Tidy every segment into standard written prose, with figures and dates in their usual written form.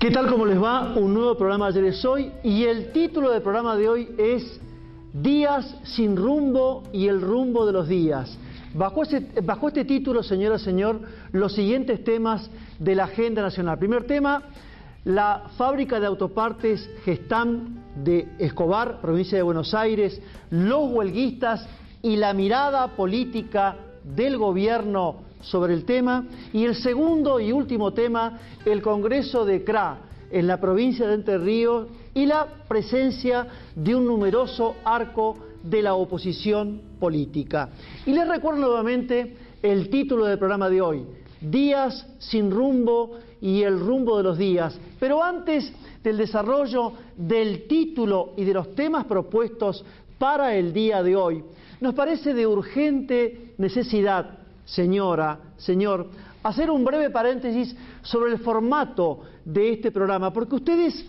¿Qué tal? ¿Cómo les va? Un nuevo programa de Ayer es Hoy, y el título del programa de hoy es Días sin rumbo y el rumbo de los días. Bajo este título, señora, señor, los siguientes temas de la agenda nacional. Primer tema, la fábrica de autopartes Gestam de Escobar, provincia de Buenos Aires, los huelguistas y la mirada política del gobierno sobre el tema. Y el segundo y último tema, el Congreso de CRA en la provincia de Entre Ríos y la presencia de un numeroso arco de la oposición política. Y les recuerdo nuevamente el título del programa de hoy, Días sin rumbo y el rumbo de los días. Pero antes del desarrollo del título y de los temas propuestos para el día de hoy, nos parece de urgente necesidad, señora, señor, hacer un breve paréntesis sobre el formato de este programa, porque ustedes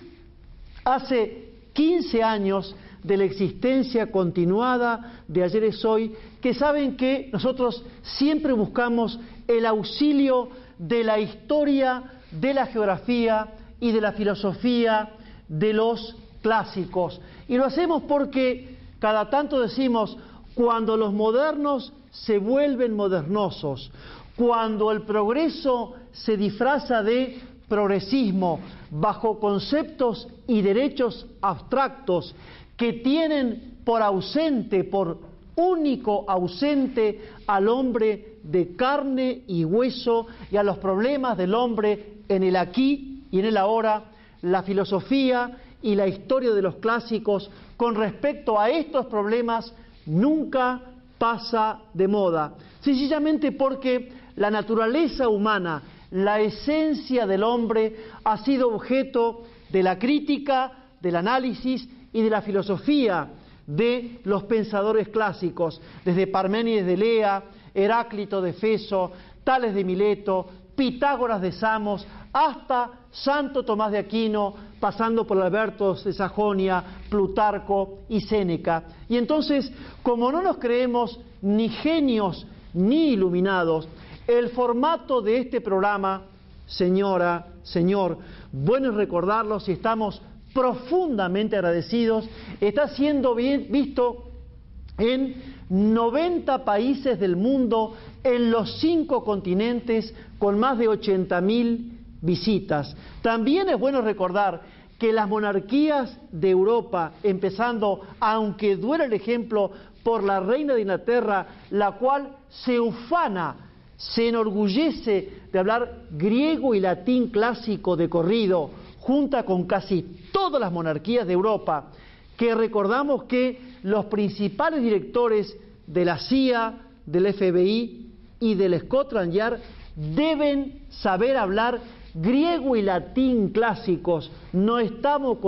hace 15 años de la existencia continuada de Ayer es Hoy, que saben que nosotros siempre buscamos el auxilio de la historia, de la geografía y de la filosofía de los clásicos. Y lo hacemos porque cada tanto decimos, cuando los modernos se vuelven modernosos, cuando el progreso se disfraza de progresismo bajo conceptos y derechos abstractos que tienen por ausente, por único ausente al hombre de carne y hueso y a los problemas del hombre en el aquí y en el ahora, la filosofía y la historia de los clásicos con respecto a estos problemas nunca pasa de moda, sencillamente porque la naturaleza humana, la esencia del hombre, ha sido objeto de la crítica, del análisis y de la filosofía de los pensadores clásicos, desde Parménides de Lea, Heráclito de Éfeso, Tales de Mileto, Pitágoras de Samos, hasta Santo Tomás de Aquino, pasando por Alberto de Sajonia, Plutarco y Séneca. Y entonces, como no nos creemos ni genios ni iluminados, el formato de este programa, señora, señor, bueno es recordarlo, si estamos profundamente agradecidos, está siendo bien visto en 90 países del mundo, en los 5 continentes, con más de 80.000 visitas. También es bueno recordar que las monarquías de Europa, empezando, aunque duela el ejemplo, por la reina de Inglaterra, la cual se ufana, se enorgullece de hablar griego y latín clásico de corrido, junta con casi todas las monarquías de Europa, que recordamos que los principales directores de la CIA, del FBI y del Scotland Yard deben saber hablar griego y latín clásicos. No estamos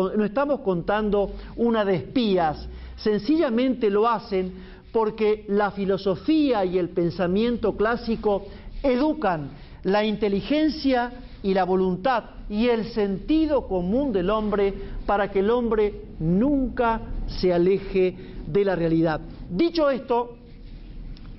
contando una de espías, sencillamente lo hacen porque la filosofía y el pensamiento clásico educan la inteligencia y la voluntad y el sentido común del hombre para que el hombre nunca se aleje de la realidad. Dicho esto,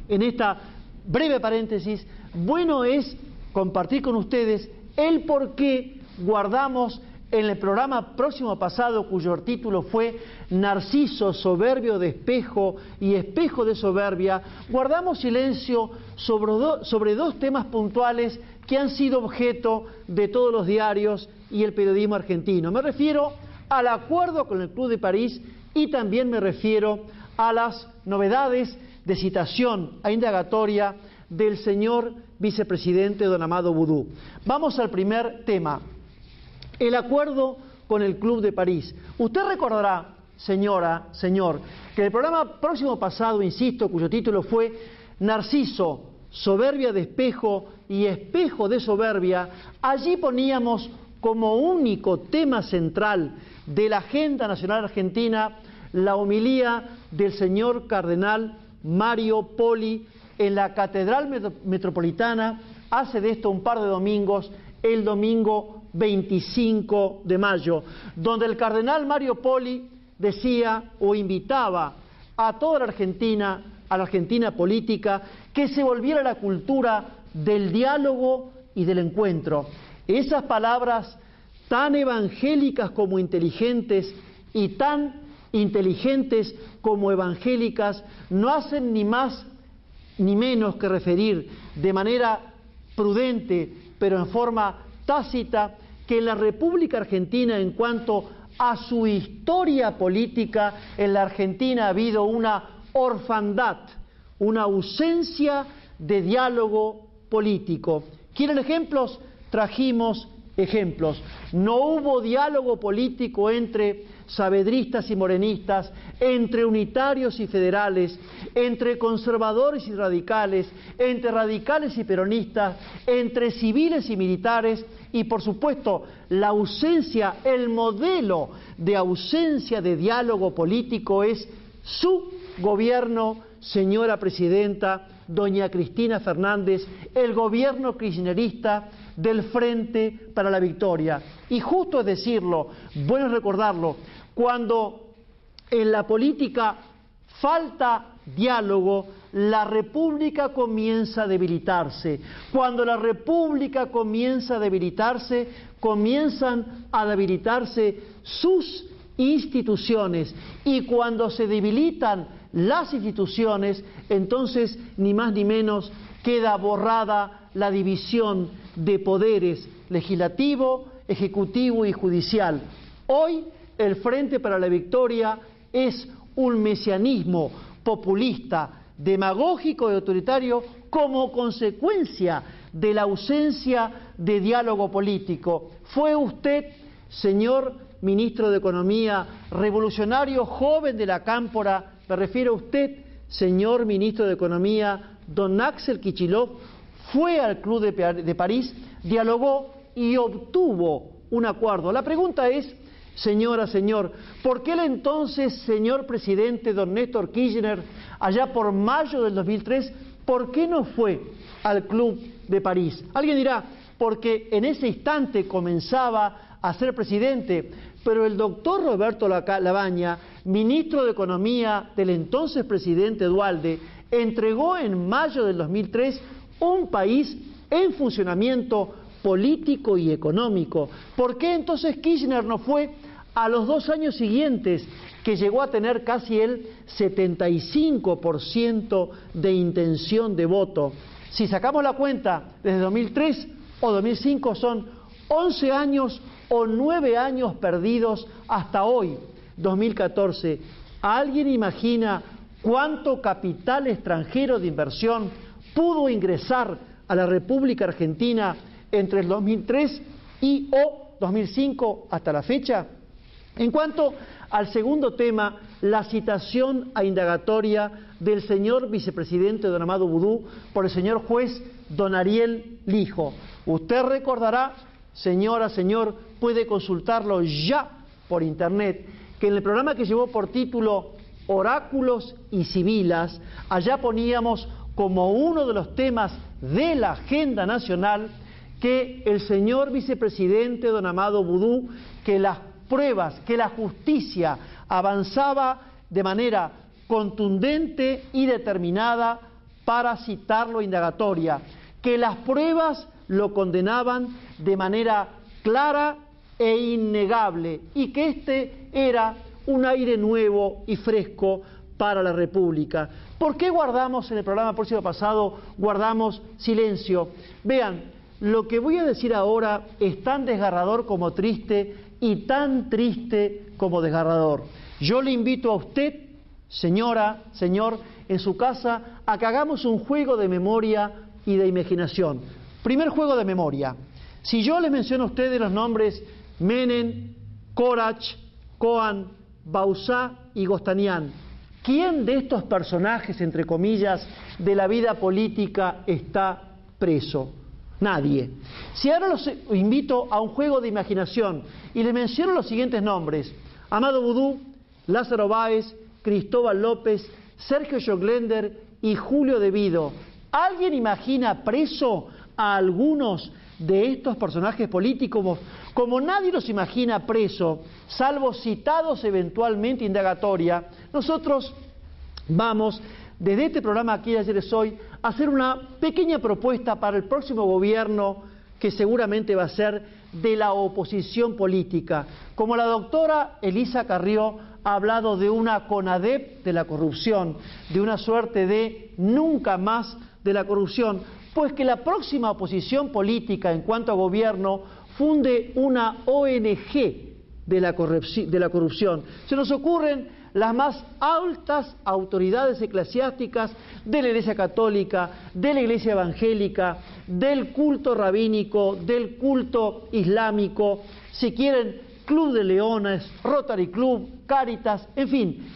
en esta breve paréntesis, bueno es compartir con ustedes el por qué guardamos en el programa próximo pasado, cuyo título fue Narciso, soberbio de espejo y espejo de soberbia, guardamos silencio sobre dos temas puntuales que han sido objeto de todos los diarios y el periodismo argentino. Me refiero al acuerdo con el Club de París y también me refiero a las novedades de citación a indagatoria del señor vicepresidente don Amado Boudou. Vamos al primer tema, el acuerdo con el Club de París. Usted recordará, señora, señor, que el programa próximo pasado, insisto, cuyo título fue Narciso, soberbia de espejo y espejo de soberbia, allí poníamos como único tema central de la agenda nacional argentina la homilía del señor cardenal Mario Poli en la Catedral Metropolitana hace de esto un par de domingos, el domingo 25 de mayo, donde el cardenal Mario Poli decía o invitaba a toda la Argentina, a la Argentina política, que se volviera a la cultura del diálogo y del encuentro. Esas palabras tan evangélicas como inteligentes y tan inteligentes como evangélicas, no hacen ni más ni menos que referir de manera prudente, pero en forma tácita, que en la República Argentina, en cuanto a su historia política, en la Argentina ha habido una orfandad, una ausencia de diálogo político. ¿Quieren ejemplos? Trajimos ejemplos. No hubo diálogo político entre saavedristas y morenistas, entre unitarios y federales, entre conservadores y radicales, entre radicales y peronistas, entre civiles y militares, y por supuesto la ausencia, el modelo de ausencia de diálogo político es su gobierno, señora presidenta, doña Cristina Fernández, el gobierno kirchnerista del Frente para la Victoria. Y justo es decirlo, bueno es recordarlo, cuando en la política falta diálogo, la República comienza a debilitarse. Cuando la República comienza a debilitarse, comienzan a debilitarse sus instituciones. Y cuando se debilitan las instituciones, entonces ni más ni menos queda borrada la división de poderes legislativo, ejecutivo y judicial. Hoy el Frente para la Victoria es un mesianismo populista, demagógico y autoritario como consecuencia de la ausencia de diálogo político. Fue usted, señor ministro de Economía, revolucionario joven de la Cámpora, me refiero a usted, señor ministro de Economía, don Axel Kicillof, fue al Club de París, dialogó y obtuvo un acuerdo. La pregunta es, señora, señor, ¿por qué el entonces señor presidente don Néstor Kirchner, allá por mayo del 2003, por qué no fue al Club de París? Alguien dirá, porque en ese instante comenzaba a ser presidente, pero el doctor Roberto Labaña, ministro de Economía del entonces presidente Duhalde, entregó en mayo del 2003 un país en funcionamiento político y económico. ¿Por qué entonces Kirchner no fue a los 2 años siguientes, que llegó a tener casi el 75% de intención de voto? Si sacamos la cuenta desde 2003 o 2005 son 11 años o 9 años perdidos hasta hoy, 2014. ¿Alguien imagina cuánto capital extranjero de inversión pudo ingresar a la República Argentina entre el 2003 y o 2005 hasta la fecha? En cuanto al segundo tema, la citación a indagatoria del señor vicepresidente don Amado Boudou por el señor juez don Ariel Lijo. Usted recordará, señora, señor, puede consultarlo ya por internet, que en el programa que llevó por título Oráculos y Sibilas, allá poníamos como uno de los temas de la agenda nacional que el señor vicepresidente don Amado Boudou, que las pruebas, que la justicia avanzaba de manera contundente y determinada para citarlo a indagatoria, que las pruebas lo condenaban de manera clara e innegable y que este era un aire nuevo y fresco para la República. ¿Por qué guardamos en el programa próximo pasado, guardamos silencio? Vean, lo que voy a decir ahora es tan desgarrador como triste y tan triste como desgarrador. Yo le invito a usted, señora, señor, en su casa, a que hagamos un juego de memoria y de imaginación. Primer juego de memoria. Si yo les menciono a ustedes los nombres Menem, Corach, Coan, Bauzá y Gostanián, ¿quién de estos personajes, entre comillas, de la vida política está preso? Nadie. Si ahora los invito a un juego de imaginación y les menciono los siguientes nombres: Amado Boudou, Lázaro Báez, Cristóbal López, Sergio Joclender y Julio De Vido, ¿alguien imagina preso a algunos de estos personajes políticos? Como nadie los imagina preso, salvo citados eventualmente indagatoria, nosotros vamos, desde este programa Aquí Ayer Es Hoy, a hacer una pequeña propuesta para el próximo gobierno, que seguramente va a ser de la oposición política. Como la doctora Elisa Carrió ha hablado de una CONADEP de la corrupción, de una suerte de nunca más de la corrupción, pues que la próxima oposición política en cuanto a gobierno funde una ONG de la corrupción. Se nos ocurren las más altas autoridades eclesiásticas de la Iglesia Católica, de la Iglesia Evangélica, del culto rabínico, del culto islámico, si quieren, Club de Leones, Rotary Club, Cáritas, en fin,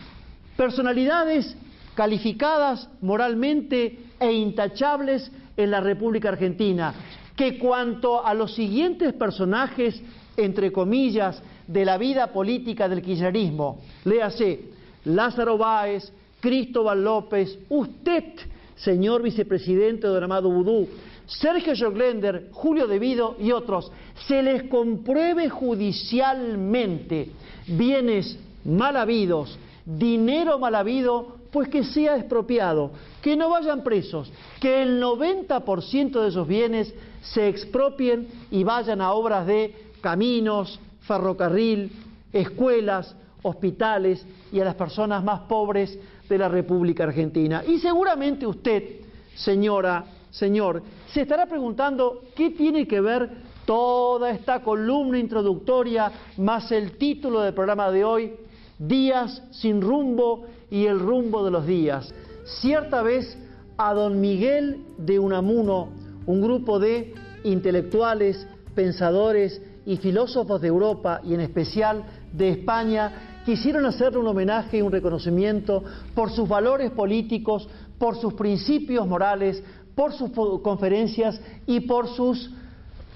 personalidades calificadas moralmente e intachables en la República Argentina, que cuanto a los siguientes personajes, entre comillas, de la vida política del kirchnerismo, léase Lázaro Báez, Cristóbal López, usted, señor vicepresidente de Don Amado Vudú, Sergio Joclender, Julio De Vido y otros, se les compruebe judicialmente bienes mal habidos, dinero mal habido, pues que sea expropiado, que no vayan presos, que el 90% de esos bienes se expropien y vayan a obras de caminos, ferrocarril, escuelas, hospitales y a las personas más pobres de la República Argentina. Y seguramente usted, señora, señor, se estará preguntando qué tiene que ver toda esta columna introductoria más el título del programa de hoy, Días sin rumbo y el rumbo de los días. Cierta vez a don Miguel de Unamuno, un grupo de intelectuales, pensadores y filósofos de Europa y en especial de España quisieron hacerle un homenaje y un reconocimiento por sus valores políticos, por sus principios morales, por sus conferencias y por sus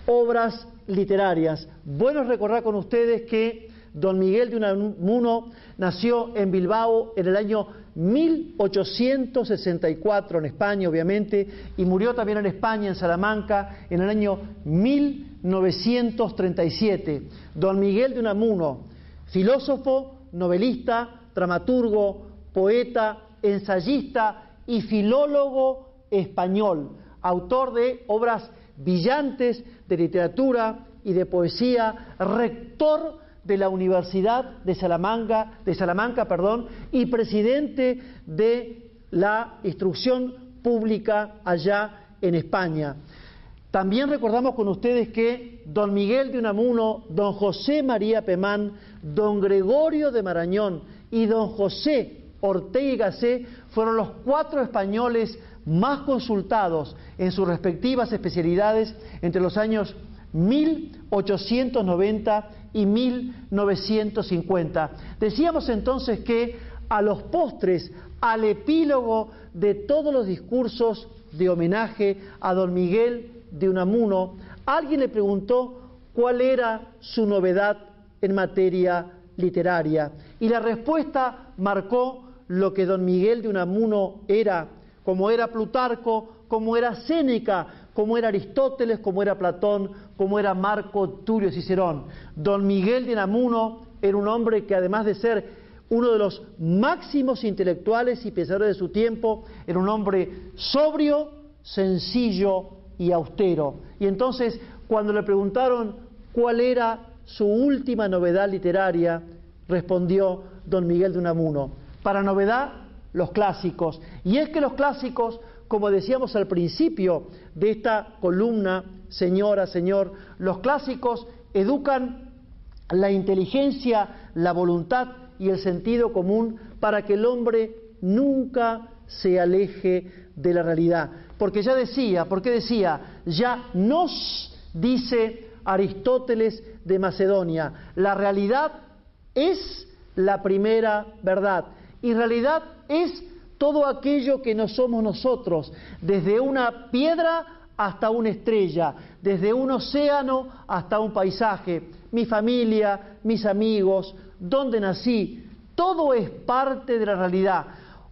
obras literarias. Bueno es recordar con ustedes que don Miguel de Unamuno nació en Bilbao en el año 1864, en España obviamente, y murió también en España, en Salamanca, en el año 1937. Don Miguel de Unamuno, filósofo, novelista, dramaturgo, poeta, ensayista y filólogo español, autor de obras brillantes de literatura y de poesía, rector de la Universidad de Salamanca, y presidente de la instrucción pública allá en España. También recordamos con ustedes que don Miguel de Unamuno, don José María Pemán, don Gregorio de Marañón y don José Ortega y Gasset fueron los 4 españoles más consultados en sus respectivas especialidades entre los años 1890 y 1950. Decíamos entonces que a los postres, al epílogo de todos los discursos de homenaje a don Miguel de Unamuno, alguien le preguntó cuál era su novedad en materia literaria. Y la respuesta marcó lo que don Miguel de Unamuno era, como era Plutarco, como era Séneca, como era Aristóteles, como era Platón, como era Marco Tulio Cicerón. Don Miguel de Unamuno era un hombre que, además de ser uno de los máximos intelectuales y pensadores de su tiempo, era un hombre sobrio, sencillo y austero. Y entonces, cuando le preguntaron cuál era su última novedad literaria, respondió don Miguel de Unamuno: para novedad, los clásicos. Y es que los clásicos, como decíamos al principio de esta columna, señora, señor, los clásicos educan la inteligencia, la voluntad y el sentido común para que el hombre nunca se aleje de la realidad. Porque ya decía, ya nos dice Aristóteles de Macedonia, la realidad es la primera verdad, y realidad es todo aquello que no somos nosotros, desde una piedra hasta una estrella, desde un océano hasta un paisaje, mi familia, mis amigos, dónde nací, todo es parte de la realidad.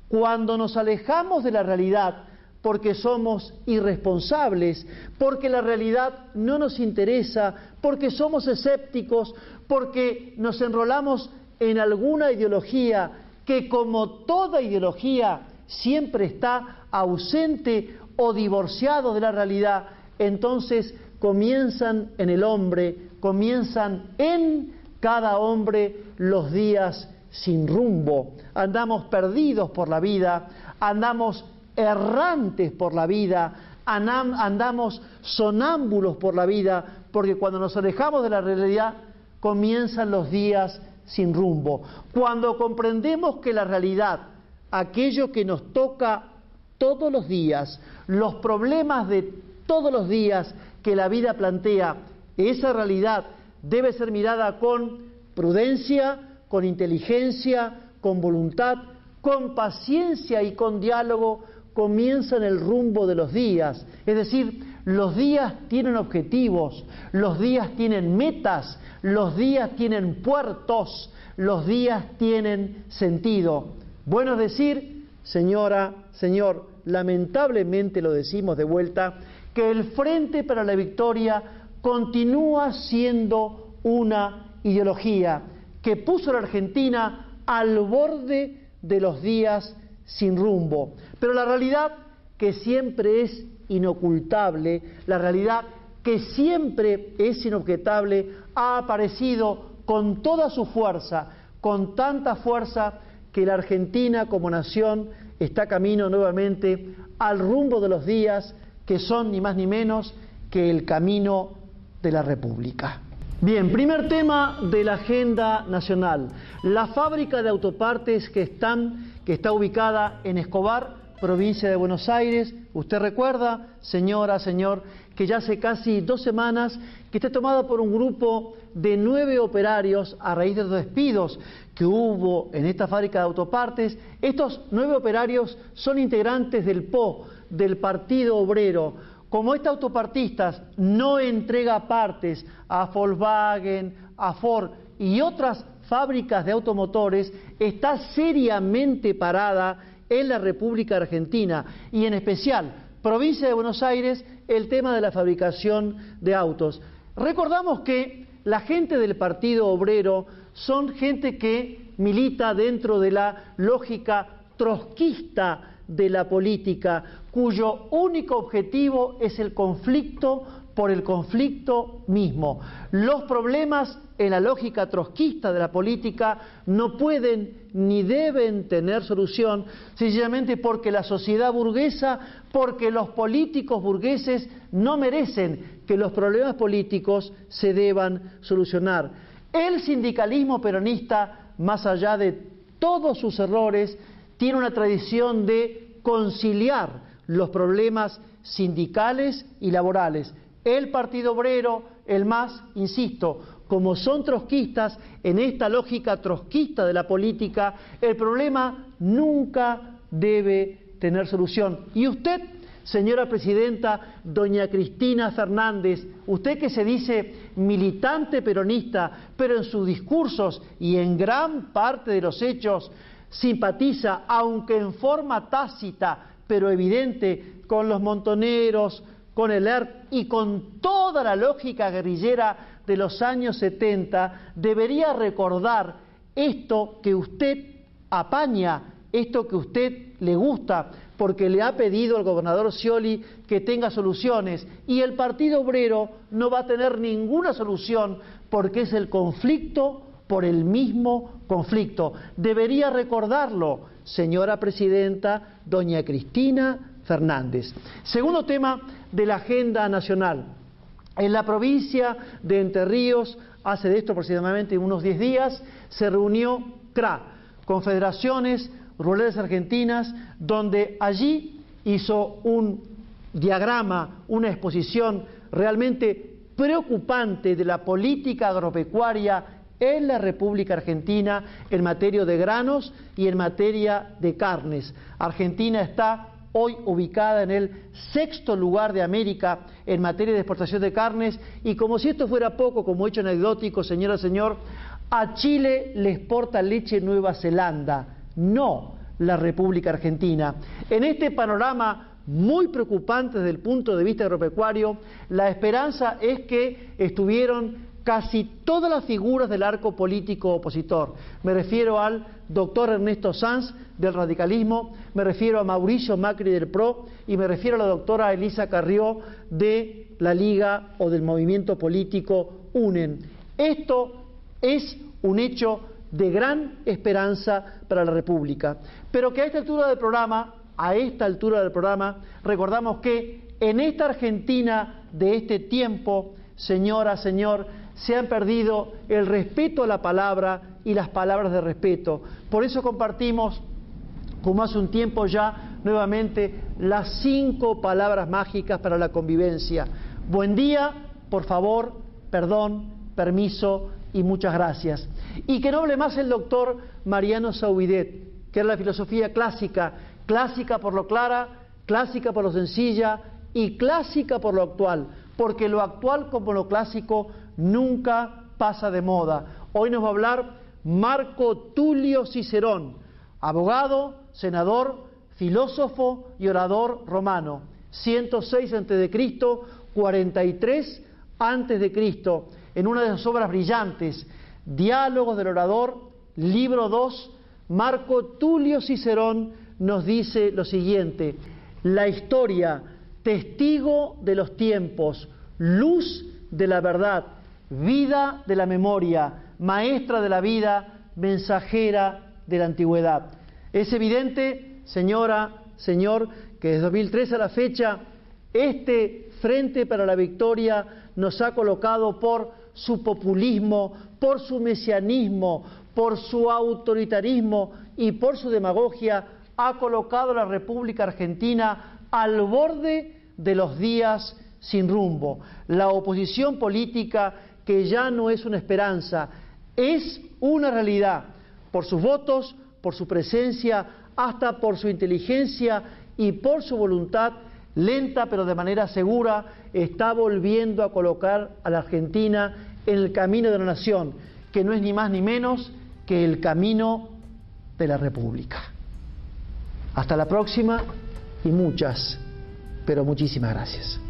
Cuando nos alejamos de la realidad porque somos irresponsables, porque la realidad no nos interesa, porque somos escépticos, porque nos enrolamos en alguna ideología que, como toda ideología, siempre está ausente o divorciado de la realidad, entonces comienzan en el hombre comienzan en cada hombre los días sin rumbo. Andamos perdidos por la vida, andamos errantes por la vida, andamos sonámbulos por la vida, porque cuando nos alejamos de la realidad comienzan los días sin rumbo. Cuando comprendemos que la realidad, aquello que nos toca todos los días, los problemas de todos los días que la vida plantea, esa realidad debe ser mirada con prudencia, con inteligencia, con voluntad, con paciencia y con diálogo, comienzan el rumbo de los días. Es decir, los días tienen objetivos, los días tienen metas, los días tienen puertos, los días tienen sentido. Bueno es decir, señora, señor, lamentablemente lo decimos de vuelta, que el Frente para la Victoria continúa siendo una ideología que puso a la Argentina al borde de los días sin rumbo. Pero la realidad que siempre es inocultable, la realidad que siempre es inobjetable, ha aparecido con toda su fuerza, con tanta fuerza que la Argentina como nación está camino nuevamente al rumbo de los días que son ni más ni menos que el camino de la República. Bien, primer tema de la agenda nacional. La fábrica de autopartes que está ubicada en Escobar, provincia de Buenos Aires. Usted recuerda, señora, señor, que ya hace casi 2 semanas que está tomada por un grupo de 9 operarios a raíz de los despidos que hubo en esta fábrica de autopartes. Estos 9 operarios son integrantes del PO, del Partido Obrero. Como este autopartistas no entrega partes a Volkswagen, a Ford y otras fábricas de automotores, está seriamente parada en la República Argentina y en especial provincia de Buenos Aires el tema de la fabricación de autos. Recordamos que la gente del Partido Obrero son gente que milita dentro de la lógica trotskista de la política, cuyo único objetivo es el conflicto por el conflicto mismo. Los problemas en la lógica trotskista de la política no pueden ni deben tener solución, sencillamente porque la sociedad burguesa, porque los políticos burgueses no merecen que los problemas políticos se deban solucionar. El sindicalismo peronista, más allá de todos sus errores, tiene una tradición de conciliar los problemas sindicales y laborales. El Partido Obrero, el MAS, insisto, como son trotskistas, en esta lógica trotskista de la política, el problema nunca debe tener solución. Y usted, señora presidenta, doña Cristina Fernández, usted que se dice militante peronista, pero en sus discursos y en gran parte de los hechos simpatiza, aunque en forma tácita, pero evidente, con los montoneros, con el ERP y con toda la lógica guerrillera de los años 70, debería recordar esto que usted apaña, esto que usted le gusta, porque le ha pedido al gobernador Scioli que tenga soluciones, y el Partido Obrero no va a tener ninguna solución porque es el conflicto por el mismo conflicto. Debería recordarlo, señora presidenta, doña Cristina Fernández. Segundo tema de la agenda nacional. En la provincia de Entre Ríos, hace de esto aproximadamente unos 10 días, se reunió CRA, Confederaciones Rurales Argentinas, donde allí hizo un diagrama, una exposición realmente preocupante de la política agropecuaria en la República Argentina en materia de granos y en materia de carnes. Argentina está hoy ubicada en el 6º lugar de América en materia de exportación de carnes, y como si esto fuera poco, como hecho anecdótico, señora, señor, a Chile le exporta leche Nueva Zelanda, no la República Argentina. En este panorama muy preocupante desde el punto de vista agropecuario, la esperanza es que estuvieron casi todas las figuras del arco político opositor. Me refiero al doctor Ernesto Sanz del radicalismo, me refiero a Mauricio Macri del PRO y me refiero a la doctora Elisa Carrió de la Liga o del movimiento político unen. Esto es un hecho de gran esperanza para la República. Pero que a esta altura del programa, recordamos que en esta Argentina de este tiempo, señora, señor, se han perdido el respeto a la palabra y las palabras de respeto. Por eso compartimos, como hace un tiempo ya, nuevamente las 5 palabras mágicas para la convivencia. Buen día, por favor, perdón, permiso y muchas gracias. Y que no hable más el doctor Mariano Saubidet, que era la filosofía clásica, clásica por lo clara, clásica por lo sencilla y clásica por lo actual, porque lo actual como lo clásico nunca pasa de moda. Hoy nos va a hablar Marco Tulio Cicerón, abogado, senador, filósofo y orador romano, 106 a.C., 43 a.C., en una de sus obras brillantes, Diálogos del Orador, libro 2, Marco Tulio Cicerón nos dice lo siguiente: la historia, testigo de los tiempos, luz de la verdad, vida de la memoria, maestra de la vida, mensajera de la antigüedad. Es evidente, señora, señor, que desde 2003 a la fecha, este Frente para la Victoria nos ha colocado por su populismo, por su mesianismo, por su autoritarismo y por su demagogia, ha colocado a la República Argentina al borde de los días sin rumbo. La oposición política, que ya no es una esperanza, es una realidad, por sus votos, por su presencia, hasta por su inteligencia y por su voluntad, lenta pero de manera segura, está volviendo a colocar a la Argentina en el camino de la nación, que no es ni más ni menos que el camino de la República. Hasta la próxima y muchas, pero muchísimas gracias.